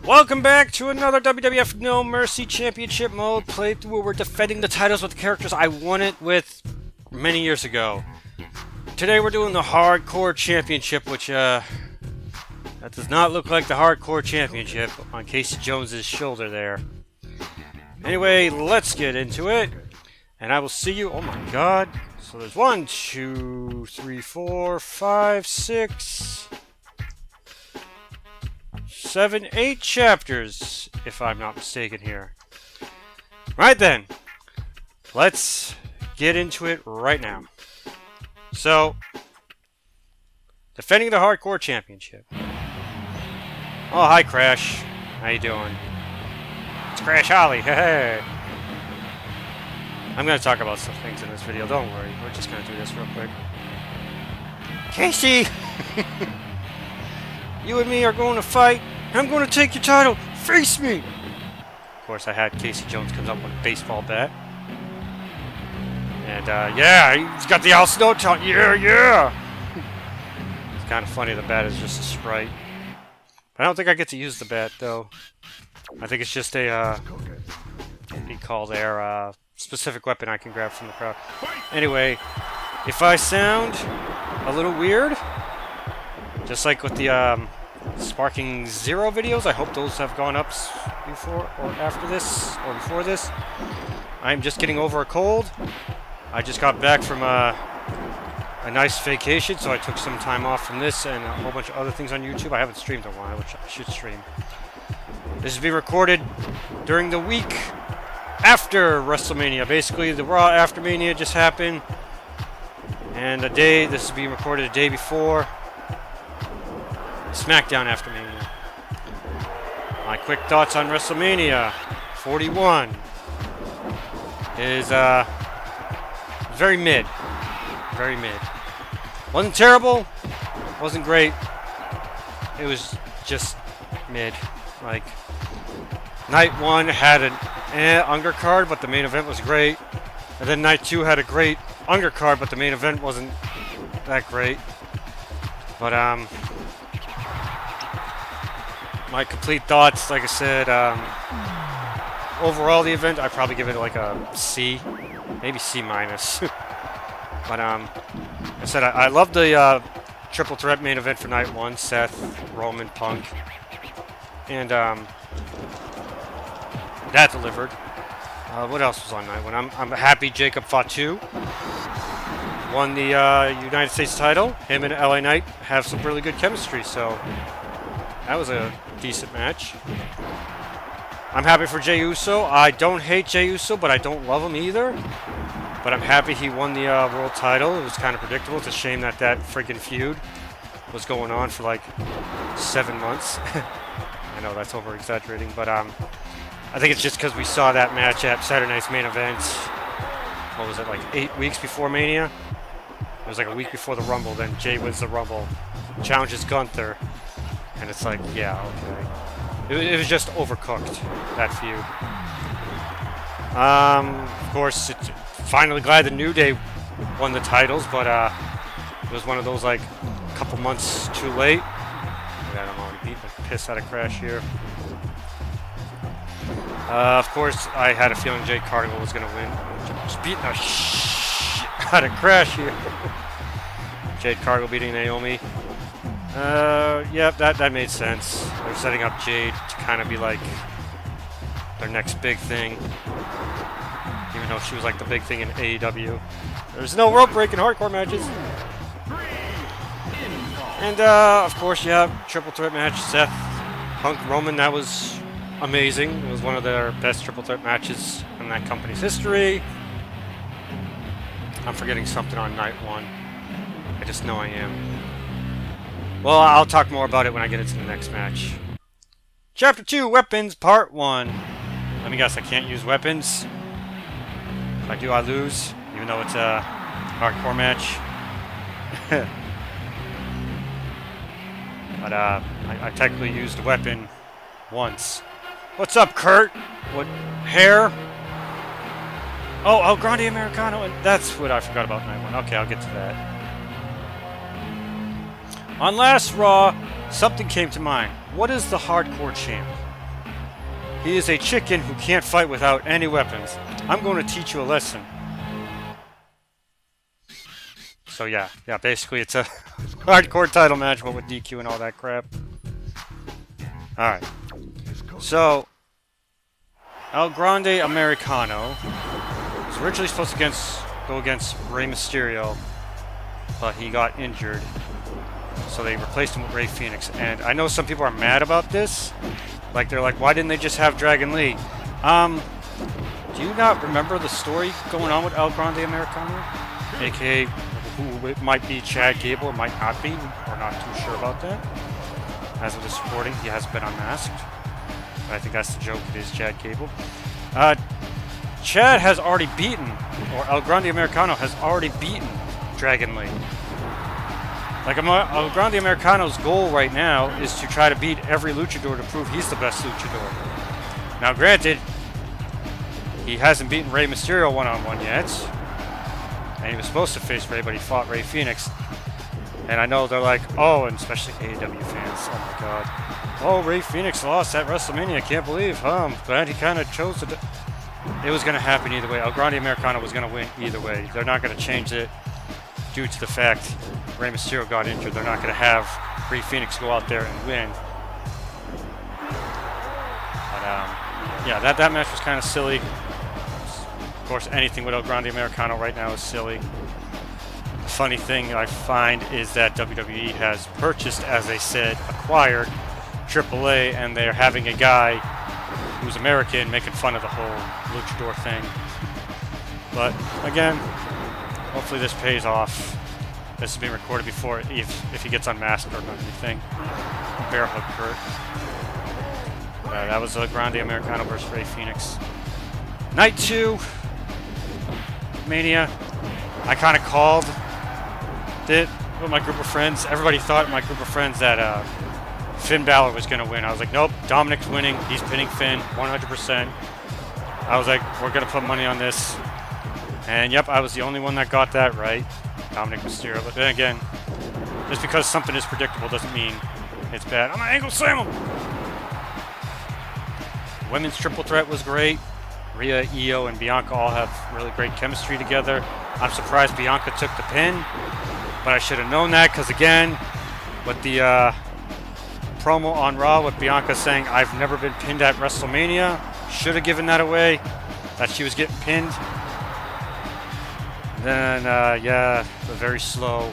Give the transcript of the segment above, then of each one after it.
Welcome back to another WWF No Mercy Championship mode playthrough where we're defending the titles with the characters I won it with many years ago. Today we're doing the Hardcore Championship, which that does not look like the Hardcore Championship on Casey Jones's shoulder there. Anyway, let's get into it, and I will see you. Oh my god. So there's 1, 2, 3, 4, 5, 6, 7, 8 chapters, if I'm not mistaken here. Right then, let's get into it right now. So, defending the Hardcore Championship. Oh, hi Crash. How you doing? It's Crash Holly. Hey. I'm going to talk about some things in this video. Don't worry. We're just going to do this real quick. Casey! You and me are going to fight. I'm going to take your title. Face me! Of course, I had Casey Jones comes up with a baseball bat. And, yeah, he's got the Al Snow talk. Yeah, yeah! It's kind of funny the bat is just a sprite. But I don't think I get to use the bat, though. I think it's just a, what do you call their, specific weapon I can grab from the crowd. Anyway, if I sound a little weird, just like with the, Sparking Zero videos, I hope those have gone up before or after this, or before this. I'm just getting over a cold. I just got back from a nice vacation, so I took some time off from this and a whole bunch of other things on YouTube. I haven't streamed in a while, which I should stream. This is being recorded during the week after WrestleMania. Basically, the Raw after Mania just happened, and this is being recorded a day before SmackDown after Mania. My quick thoughts on WrestleMania 41 is very mid. Very mid. Wasn't terrible, wasn't great. It was just mid. Like, night 1 had an undercard, but the main event was great. And then night 2 had a great undercard, but the main event wasn't that great. But my complete thoughts, like I said, overall the event, I'd probably give it like a C, maybe C minus. But like I said, I love the triple threat main event for night 1, Seth, Roman, Punk, and that delivered. What else was on night 1? I'm happy Jacob Fatu won the United States title. Him and LA Knight have some really good chemistry, so that was a decent match. I'm happy for Jey Uso. I don't hate Jey Uso, but I don't love him either. But I'm happy he won the world title. It was kind of predictable. It's a shame that freaking feud was going on for like 7 months. I know that's over-exaggerating, but I think it's just because we saw that match at Saturday Night's Main Event. What was it, like 8 weeks before Mania? It was like a week before the Rumble. Then Jey wins the Rumble, challenges Gunther. And it's like, yeah, okay. It was just overcooked, that feud. Of course, finally glad the New Day won the titles, but it was one of those, like, couple months too late. I don't know, I'm beating the piss out of Crash here. Of course, I had a feeling Jade Cargill was going to win. Just beating the shit out of Crash here. Jade Cargill beating Naomi. Yep, that made sense. They're setting up Jade to kind of be like their next big thing. Even though she was like the big thing in AEW. There's no rope break in hardcore matches. And, of course, yeah, triple threat match. Seth, Punk, Roman, that was amazing. It was one of their best triple threat matches in that company's history. I'm forgetting something on night 1. I just know I am. Well, I'll talk more about it when I get into the next match. Chapter 2, Weapons, Part 1. Let me guess, I can't use weapons. If I do, I lose, even though it's a hardcore match. But, I technically used a weapon once. What's up, Kurt? What, hair? Oh, Grande Americano, and that's what I forgot about night 1. Okay, I'll get to that. On last Raw, something came to mind. What is the Hardcore Champ? He is a chicken who can't fight without any weapons. I'm going to teach you a lesson. So yeah, basically it's a hardcore title match, but with DQ and all that crap. Alright. So, El Grande Americano was originally supposed to go against Rey Mysterio, but he got injured. So they replaced him with Rey Fenix. And I know some people are mad about this. Like, they're like, why didn't they just have Dragon Lee? Do you not remember the story going on with El Grande Americano? AKA, who it might be Chad Gable, it might not be. We're not too sure about that. As of this recording, he has been unmasked. But I think that's the joke, it is Chad Gable. Chad has already beaten, or El Grande Americano has already beaten Dragon Lee. Like, El Grande Americano's goal right now is to try to beat every luchador to prove he's the best luchador. Now, granted, he hasn't beaten Rey Mysterio one-on-one yet. And he was supposed to face Rey, but he fought Rey Fenix. And I know they're like, oh, and especially AEW fans, oh my god. Oh, Rey Fenix lost at WrestleMania, can't believe, I'm glad he kind of chose to... It was going to happen either way. El Grande Americano was going to win either way. They're not going to change it due to the fact Rey Mysterio got injured. They're not going to have Rey Fenix go out there and win. But, yeah, that match was kind of silly. Of course, anything with El Grande Americano right now is silly. The funny thing I find is that WWE has purchased, as they said, acquired AAA, and they're having a guy who's American making fun of the whole luchador thing. But, again, hopefully this pays off. This is being recorded before, if he gets unmasked or anything. Bear hug Kurt. That was El Grande Americano versus Rey Fenix. Night 2. Mania. I kind of called it with my group of friends. Everybody thought, my group of friends, that Finn Balor was going to win. I was like, nope, Dominic's winning. He's pinning Finn 100%. I was like, we're going to put money on this. And yep, I was the only one that got that right. Dominic Mysterio. But then again, just because something is predictable doesn't mean it's bad. I'm going to angle slam him! Women's triple threat was great. Rhea, Io, and Bianca all have really great chemistry together. I'm surprised Bianca took the pin, but I should have known that because, again, with the promo on Raw with Bianca saying, I've never been pinned at WrestleMania, should have given that away, that she was getting pinned. Then, yeah, the very slow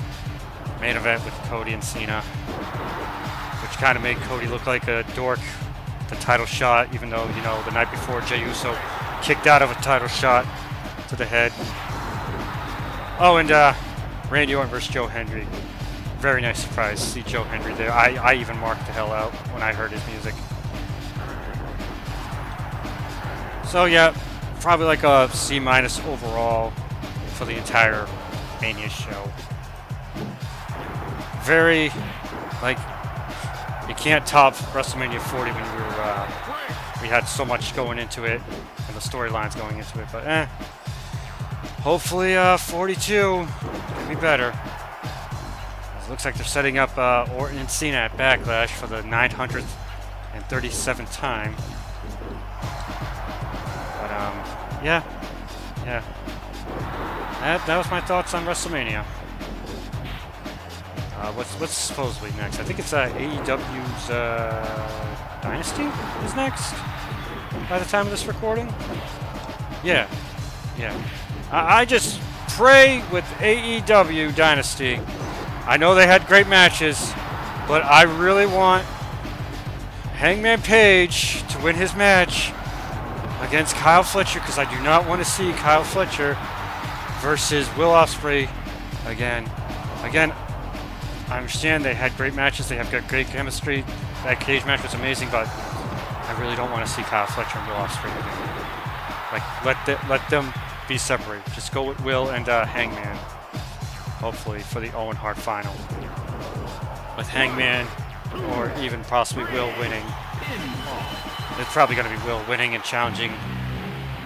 main event with Cody and Cena, which kind of made Cody look like a dork. The title shot, even though, you know, the night before Jey Uso kicked out of a title shot to the head. Oh, and Randy Orton versus Joe Hendry. Very nice surprise to see Joe Hendry there. I even marked the hell out when I heard his music. So yeah, probably like a C- overall for the entire Mania show. Very, like, you can't top WrestleMania 40 when we had so much going into it and the storylines going into it, but hopefully 42 can be better. It looks like they're setting up Orton and Cena at Backlash for the 937th time. But yeah. That was my thoughts on WrestleMania. What's supposedly next? I think it's AEW's Dynasty is next by the time of this recording. Yeah. I just pray with AEW Dynasty. I know they had great matches, but I really want Hangman Page to win his match against Kyle Fletcher, because I do not want to see Kyle Fletcher versus Will Ospreay again. I understand they had great matches, they have got great chemistry. That cage match was amazing, but I really don't want to see Kyle Fletcher and Will Ospreay again. Like, let them be separate. Just go with Will and Hangman. Hopefully for the Owen Hart final. With Hangman, or even possibly Will winning. It's probably going to be Will winning and challenging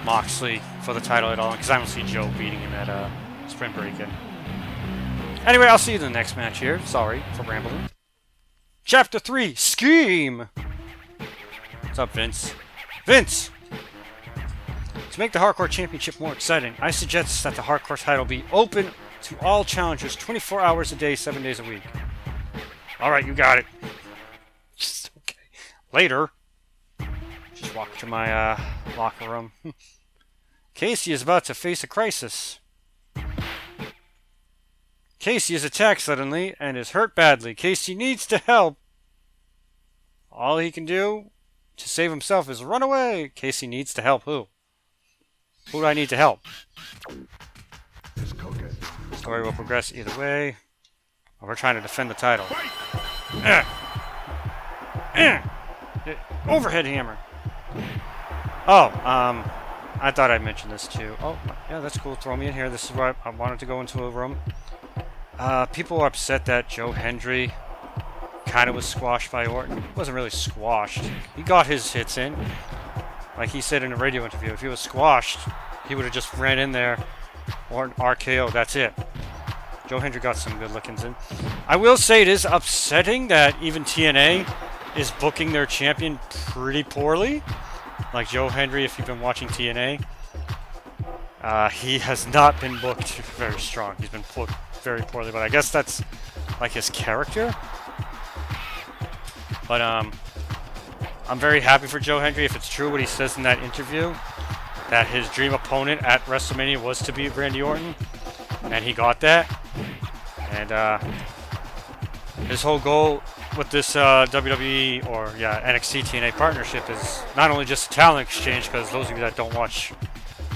Moxley for the title at all, because I don't see Joe beating him at Spring Break-In. Anyway, I'll see you in the next match here. Sorry for rambling. Chapter 3, Scheme! What's up, Vince? Vince! To make the Hardcore Championship more exciting, I suggest that the Hardcore title be open to all challengers 24 hours a day, 7 days a week. Alright, you got it. Okay. Later. Just walk to my locker room. Casey is about to face a crisis. Casey is attacked suddenly and is hurt badly. Casey needs to help. All he can do to save himself is run away. Casey needs to help who? Who do I need to help? The story will progress either way. Oh, we're trying to defend the title. Overhead hammer. Oh, I thought I'd mention this too. Oh, yeah, that's cool. Throw me in here. This is where I wanted to go into a room. People are upset that Joe Hendry kind of was squashed by Orton. He wasn't really squashed. He got his hits in. Like he said in a radio interview, if he was squashed, he would have just ran in there or an RKO. That's it. Joe Hendry got some good lookings in. I will say it is upsetting that even TNA is booking their champion pretty poorly. Like Joe Hendry, if you've been watching TNA, he has not been booked very strong. He's been booked very poorly, but I guess that's like his character. But I'm very happy for Joe Hendry if it's true what he says in that interview, that his dream opponent at WrestleMania was to beat Randy Orton, and he got that. And his whole goal with this WWE or NXT TNA partnership is not only just a talent exchange, because those of you that don't watch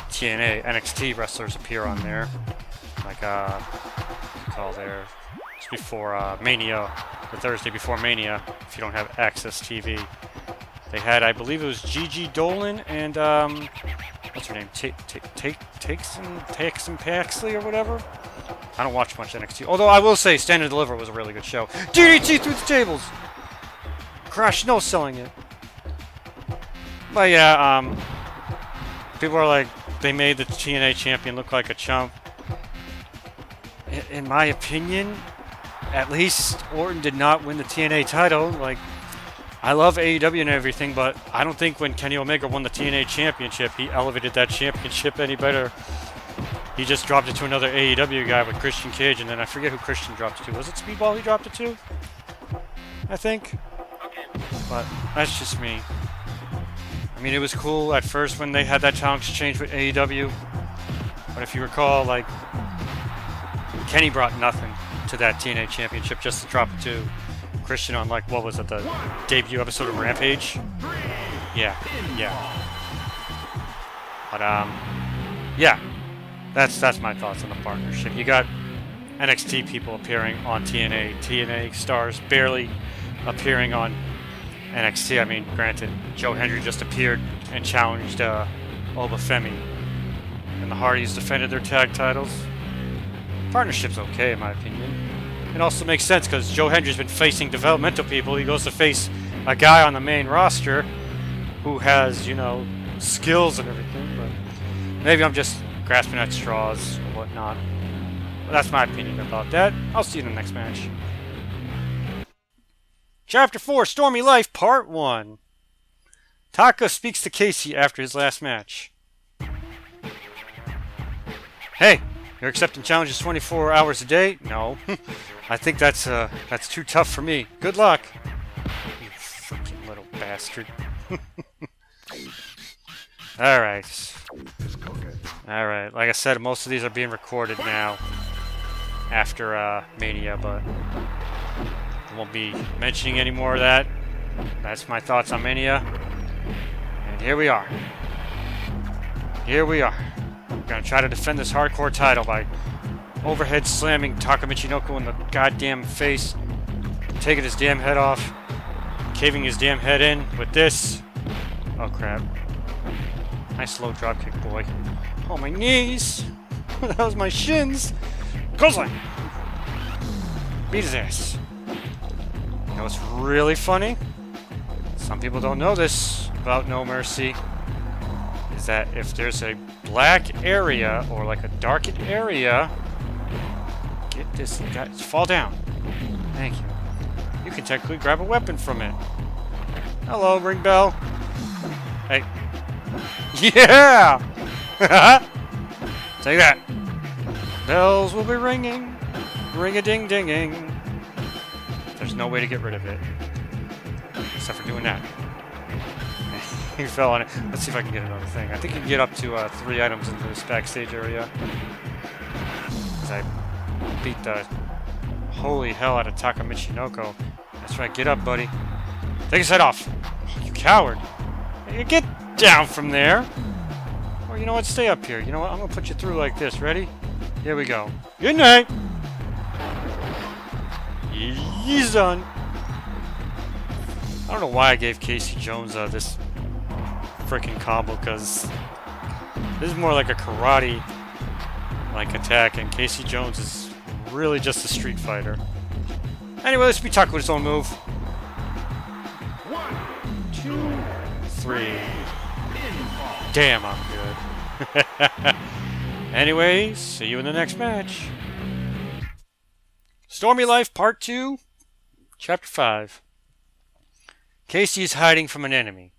TNA, NXT wrestlers appear on there, like it's before Mania, the Thursday before Mania, if you don't have Access TV. They had, I believe it was Gigi Dolan and what's her name, Takes Paxley or whatever. I don't watch much NXT. Although I will say Stand and Deliver was a really good show. DDT through the tables! Crash, no selling it. But yeah, people are like, they made the TNA champion look like a chump. In my opinion, at least Orton did not win the TNA title. Like, I love AEW and everything, but I don't think when Kenny Omega won the TNA championship, he elevated that championship any better. He just dropped it to another AEW guy with Christian Cage, and then I forget who Christian dropped it to. Was it Speedball he dropped it to? I think. But that's just me. I mean, it was cool at first when they had that talent exchange with AEW. But if you recall, like, Kenny brought nothing to that TNA championship just to drop it to Christian on, like, what was it, the debut episode of Rampage? Yeah. But, yeah. That's my thoughts on the partnership. You got NXT people appearing on TNA, TNA stars barely appearing on NXT. I mean, granted, Joe Hendry just appeared and challenged Obafemi, and the Hardys defended their tag titles. Partnership's okay, in my opinion. It also makes sense because Joe Hendry's been facing developmental people. He goes to face a guy on the main roster who has, you know, skills and everything. But maybe I'm just grasping at straws or whatnot. But that's my opinion about that. I'll see you in the next match. Chapter 4, Stormy Life, Part 1. Taka speaks to Casey after his last match. Hey, you're accepting challenges 24 hours a day? No. I think that's too tough for me. Good luck. You freaking little bastard. Alright. Alright, like I said, most of these are being recorded now after Mania, but I won't be mentioning any more of that. That's my thoughts on Mania. And here we are. Here we are. We're gonna try to defend this hardcore title by overhead slamming Taka Michinoku in the goddamn face, taking his damn head off, caving his damn head in with this. Oh crap. Nice low drop kick, boy. Oh, my knees! That was my shins! Clothesline! Beat his ass. You know what's really funny? Some people don't know this about No Mercy. Is that if there's a black area or like a darkened area, get this guy, fall down. Thank you. You can technically grab a weapon from it. Hello, ring bell. Hey. Yeah! Take that. Bells will be ringing. Ring-a-ding-dinging. There's no way to get rid of it. Except for doing that. He fell on it. Let's see if I can get another thing. I think you can get up to 3 items into this backstage area. Because I beat the holy hell out of Taka Michinoko. That's right, get up, buddy. Take his head off. Oh, you coward. Hey, get down from there. Or you know what, stay up here. You know what, I'm going to put you through like this. Ready? Here we go. Good night. He's done. I don't know why I gave Casey Jones this freaking combo, because this is more like a karate like attack, and Casey Jones is really just a street fighter. Anyway, let's be talking with his own move. 1, 2, 3. Damn, I'm good. Anyway, see you in the next match. Stormy Life Part 2, Chapter 5. Casey is hiding from an enemy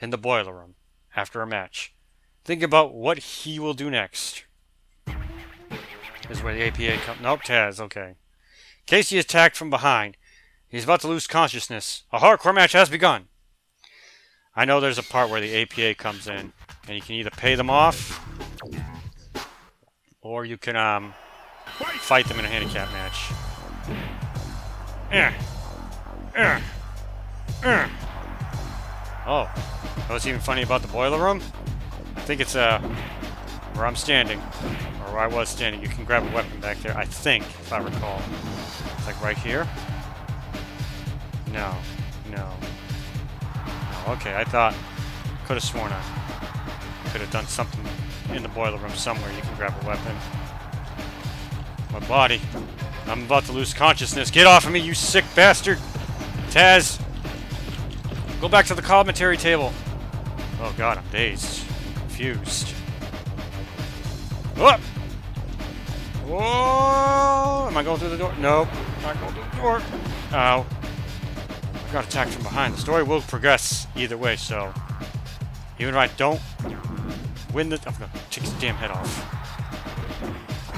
in the boiler room after a match. Think about what he will do next. This is where the APA comes. Nope, Taz, okay. Casey is attacked from behind. He's about to lose consciousness. A hardcore match has begun. I know there's a part where the APA comes in, and you can either pay them off, or you can fight them in a handicap match. Oh, what's even funny about the boiler room? I think it's where I'm standing, or where I was standing. You can grab a weapon back there, I think, if I recall. It's like right here. No. Okay, I thought, could have sworn I could have done something in the boiler room somewhere. You can grab a weapon. My body. I'm about to lose consciousness. Get off of me, you sick bastard! Taz! Go back to the commentary table. Oh god, I'm dazed. Confused. Up! Whoa! Am I going through the door? Nope. Not going through the door. Ow. I got attacked from behind. The story will progress either way, so even if I don't win the... I'm gonna take his damn head off.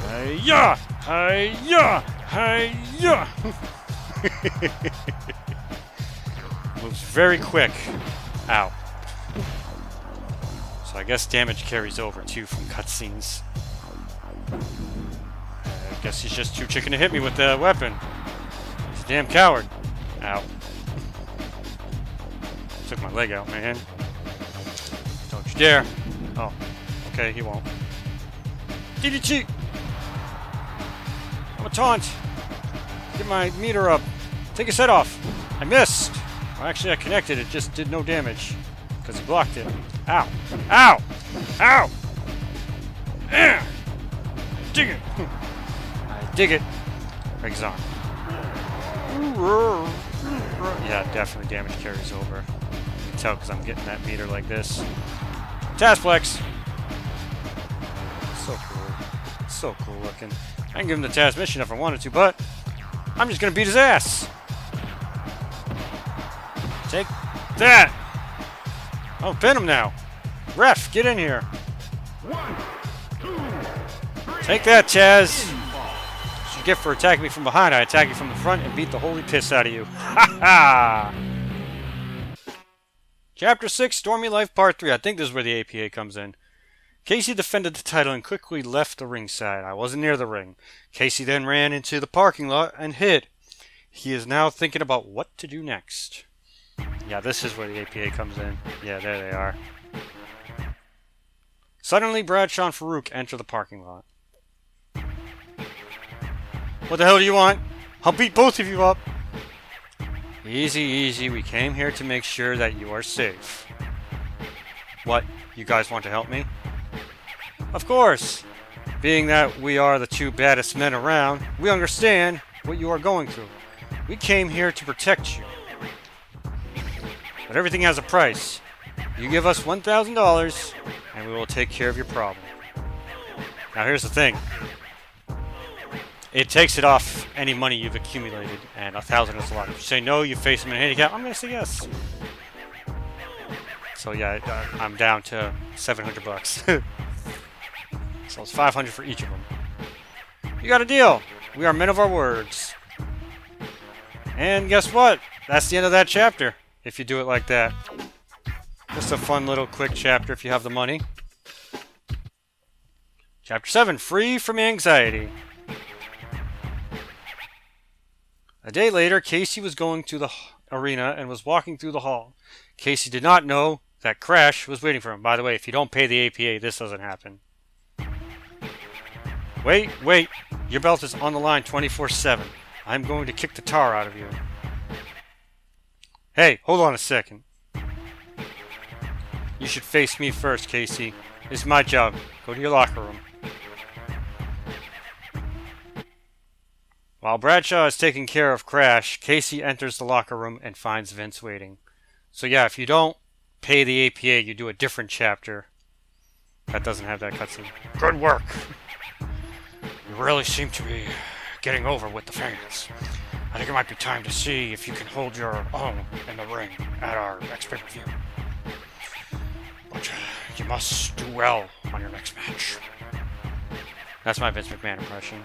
Hi-ya! Hi-ya! Hi-ya! Moves very quick. Ow. So I guess damage carries over too from cutscenes. I guess he's just too chicken to hit me with the weapon. He's a damn coward. Ow. Took my leg out, man. Don't you dare. Oh. Okay, he won't. DDT! I'm a taunt! Get my meter up. Take his head off. I missed. Well, actually, I connected. It just did no damage. Because he blocked it. Ow. Ow! Ow! Dig it! I dig it. Break his arm. Yeah, definitely damage carries over. You can tell because I'm getting that meter like this. Tazplex! So cool. So cool looking. I can give him the Taz mission if I wanted to, but I'm just gonna beat his ass. Take that! I'll pin him now. Ref, get in here. 1, 2, 3. Take that, Taz. That's what you get for attacking me from behind. I attack you from the front and beat the holy piss out of you. Ha ha! Chapter 6, Stormy Life Part 3. I think this is where the APA comes in. Casey defended the title and quickly left the ringside. I wasn't near the ring. Casey then ran into the parking lot and hid. He is now thinking about what to do next. Yeah, this is where the APA comes in. Yeah, there they are. Suddenly, Bradshaw and Farouk enter the parking lot. What the hell do you want? I'll beat both of you up. Easy, easy. We came here to make sure that you are safe. What? You guys want to help me? Of course. Being that we are the 2 baddest men around, we understand what you are going through. We came here to protect you. But everything has a price. You give us $1,000, and we will take care of your problem. Now here's the thing. It takes it off any money you've accumulated, and $1,000 is a lot. If you say no, you face them in a handicap, I'm going to say yes. So yeah, I'm down to 700 bucks. So it's 500 for each of them. You got a deal. We are men of our words. And guess what? That's the end of that chapter, if you do it like that. Just a fun little quick chapter if you have the money. Chapter 7, Free from Anxiety. A day later, Casey was going to the arena and was walking through the hall. Casey did not know that Crash was waiting for him. By the way, if you don't pay the APA, this doesn't happen. Wait, your belt is on the line 24/7. I'm going to kick the tar out of you. Hey, hold on a second. You should face me first, Casey. It's my job. Go to your locker room. While Bradshaw is taking care of Crash, Casey enters the locker room and finds Vince waiting. So yeah, if you don't pay the APA, you do a different chapter. That doesn't have that cutscene. Good work! You really seem to be getting over with the fans. I think it might be time to see if you can hold your own in the ring at our next pay-per-view. But you must do well on your next match. That's my Vince McMahon impression.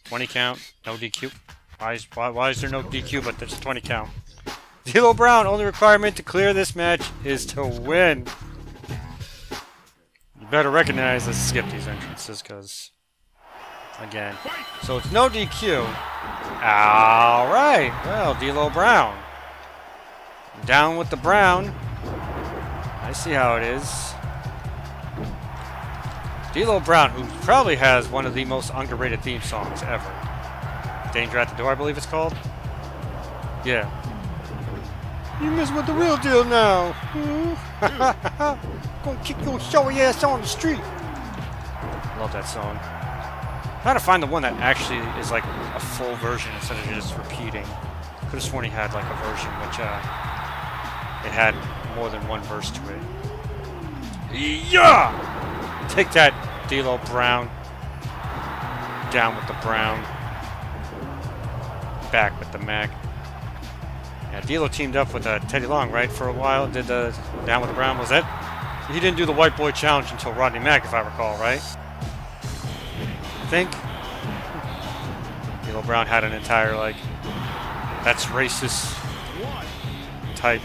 20 count, no DQ. Why is there no DQ, but there's a 20 count? D'Lo Brown, only requirement to clear this match is to win. You better recognize, let's skip these entrances, because, again. So it's no DQ. Alright, well, D'Lo Brown. Down with the Brown. I see how it is. D'Lo Brown, who probably has one of the most underrated theme songs ever. Danger at the Door, I believe it's called. Yeah. You mess with the real deal now. Gonna kick your showy ass on the street. Love that song. I'm trying to find the one that actually is like a full version instead of just repeating. Could have sworn he had like a version which it had more than one verse to it. Yeah! Take that, D'Lo Brown. Down with the Brown. Back with the Mac. Yeah, D'Lo teamed up with Teddy Long, right, for a while. Did the Down with the Brown. Was that? He didn't do the White Boy Challenge until Rodney Mack, if I recall, right? I think. D'Lo Brown had an entire, like, that's racist type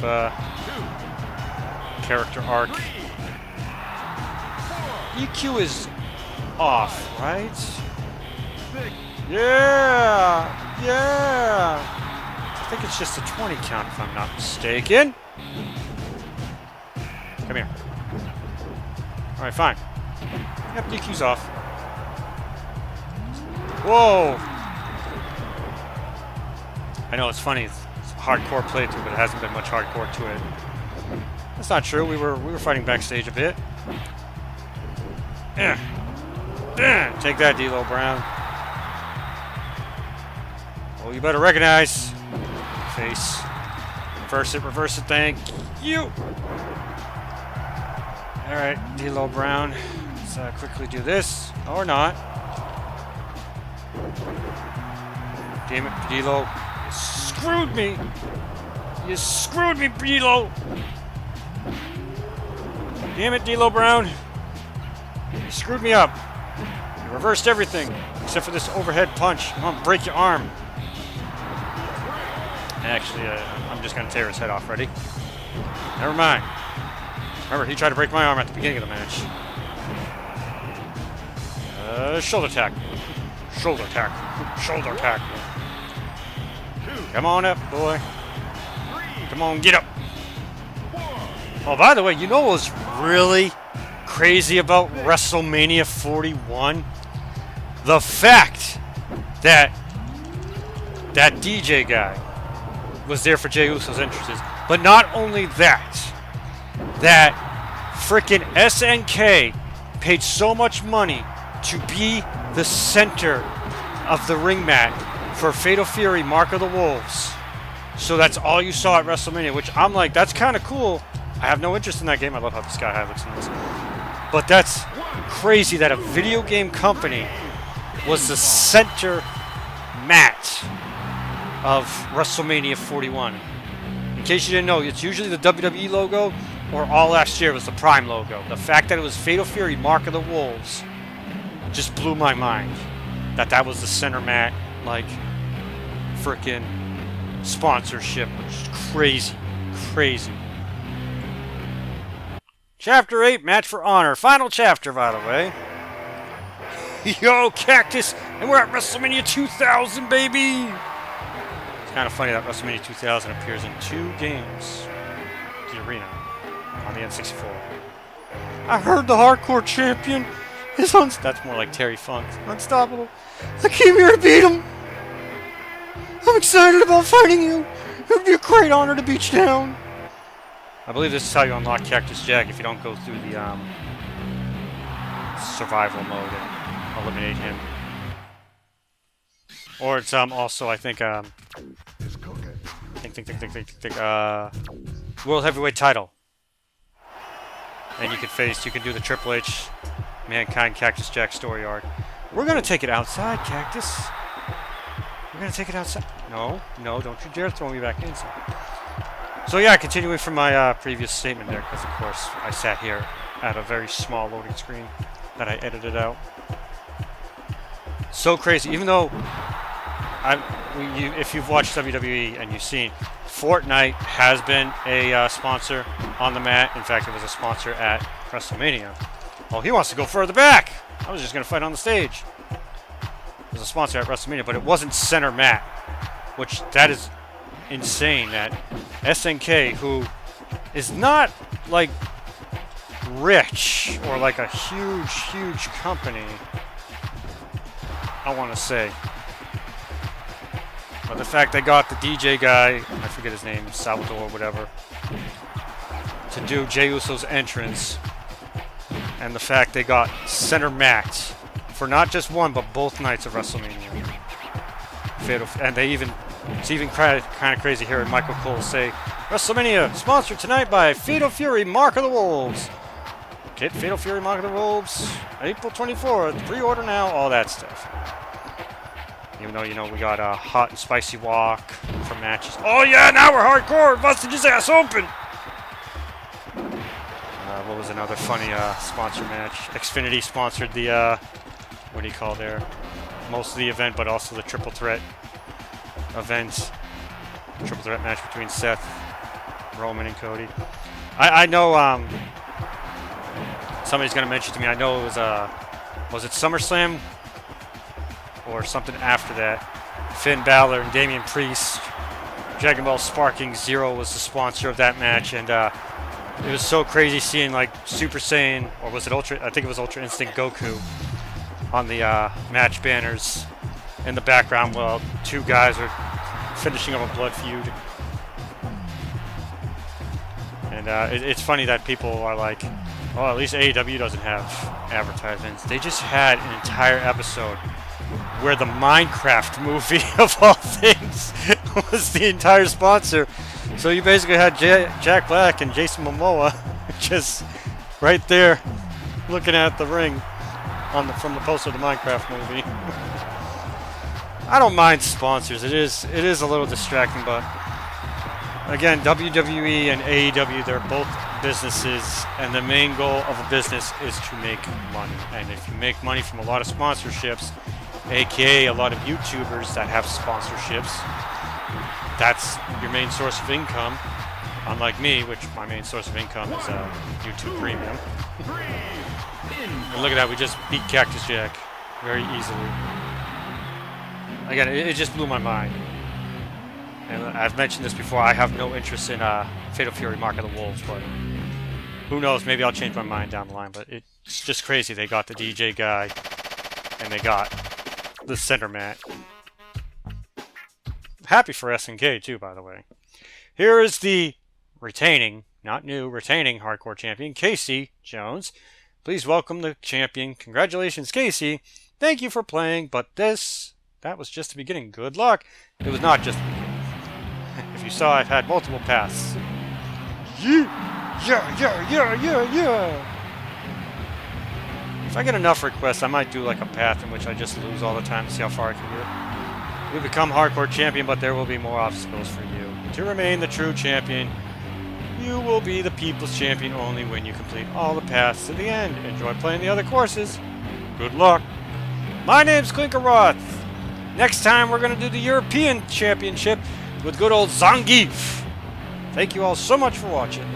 character arc. EQ is off, right? Yeah! Yeah! I think it's just a 20 count if I'm not mistaken. Come here. Alright, fine. Yep, DQ's off. Whoa! I know it's funny, it's a hardcore playthrough, but it hasn't been much hardcore to it. That's not true, we were fighting backstage a bit. Take that, D'Lo Brown. Oh, you better recognize. Face. Reverse it, thank you. Alright, D'Lo Brown. Let's quickly do this. Or not. Damn it, D'Lo. You screwed me. You screwed me, D'Lo. Damn it, D'Lo Brown. You screwed me up. You reversed everything, except for this overhead punch. I'm gonna break your arm. Actually, I'm just gonna tear his head off. Ready? Never mind. Remember, he tried to break my arm at the beginning of the match. Shoulder tack. Shoulder tack. Shoulder tack. Come on up, boy. Come on, get up. Oh, by the way, you know what was really crazy about WrestleMania 41? The fact that that DJ guy was there for Jey Uso's entrances. But not only that, that frickin' SNK paid so much money to be the center of the ring mat for Fatal Fury, Mark of the Wolves. So that's all you saw at WrestleMania, which I'm like, that's kind of cool. I have no interest in that game. I love how the Sky High looks in this. But that's crazy that a video game company was the center mat of WrestleMania 41. In case you didn't know, it's usually the WWE logo, or all last year, was the Prime logo. The fact that it was Fatal Fury Mark of the Wolves just blew my mind. That was the center mat, like, frickin' sponsorship, which is crazy. Crazy. Chapter 8, Match for Honor. Final chapter, by the way. Yo, Cactus! And we're at WrestleMania 2000, baby! It's kind of funny that WrestleMania 2000 appears in 2 games. The arena. On the N64. I heard the hardcore champion is that's more like Terry Funk. Unstoppable. I came here to beat him! I'm excited about fighting you! It would be a great honor to beat you down! I believe this is how you unlock Cactus Jack if you don't go through the survival mode and eliminate him. Or it's also I think World Heavyweight title. And you can do the Triple H Mankind Cactus Jack story arc. We're gonna take it outside, Cactus. We're gonna take it outside. No, don't you dare throw me back inside. So yeah, continuing from my previous statement there, because of course I sat here at a very small loading screen that I edited out. So crazy, even though if you've watched WWE and you've seen, Fortnite has been a sponsor on the mat. In fact, it was a sponsor at WrestleMania. Oh, he wants to go further back! I was just going to fight on the stage. It was a sponsor at WrestleMania, but it wasn't center mat. Which, that is insane that SNK, who is not, like, rich or like a huge company, I want to say. But the fact they got the DJ guy, I forget his name, Salvador or whatever, to do Jey Uso's entrance, and the fact they got center mat for not just one but both nights of WrestleMania. And they even, it's even kind of crazy hearing Michael Cole say, WrestleMania sponsored tonight by Fatal Fury Mark of the Wolves. Get Fatal Fury Mark of the Wolves April 24th, pre-order now, all that stuff. Even though, you know, we got a hot and spicy walk for matches. Oh yeah, now we're hardcore! Busted his ass open! What was another funny sponsor match? Xfinity sponsored the, what do you call there? Most of the event, but also the triple threat event. Triple threat match between Seth, Roman, and Cody. I know, somebody's gonna mention to me, I know it was it SummerSlam? Or something after that. Finn Balor and Damian Priest. Dragon Ball Sparking Zero was the sponsor of that match, and it was so crazy seeing like Super Saiyan, or was it Ultra? I think it was Ultra Instinct Goku on the match banners in the background while 2 guys are finishing up a blood feud. And it's funny that people are like, well, at least AEW doesn't have advertisements. They just had an entire episode where the Minecraft movie, of all things, was the entire sponsor. So you basically had Jack Black and Jason Momoa just right there looking at the ring from the poster of the Minecraft movie. I don't mind sponsors. It is a little distracting, but again, WWE and AEW, they're both businesses, and the main goal of a business is to make money. And if you make money from a lot of sponsorships, aka a lot of YouTubers that have sponsorships, that's your main source of income. Unlike me, which my main source of income is YouTube Premium. And look at that, we just beat Cactus Jack very easily. Again, it just blew my mind. And I've mentioned this before, I have no interest in Fatal Fury Mark of the Wolves, but who knows, maybe I'll change my mind down the line. But it's just crazy, they got the DJ guy, and they got the center mat. Happy for SNK too, by the way. Here is the retaining, not new, retaining hardcore champion, Casey Jones. Please welcome the champion. Congratulations, Casey. Thank you for playing, but that was just the beginning. Good luck. It was not just the beginning. If you saw, I've had multiple paths. Yeah. If I get enough requests, I might do like a path in which I just lose all the time to see how far I can get. You become hardcore champion, but there will be more obstacles for you. To remain the true champion, You will be the People's Champion only when you complete all the paths to the end. Enjoy playing the other courses. Good luck. My name's Clinkeroith. Next time we're going to do the European Championship with good old Zangief. Thank you all so much for watching.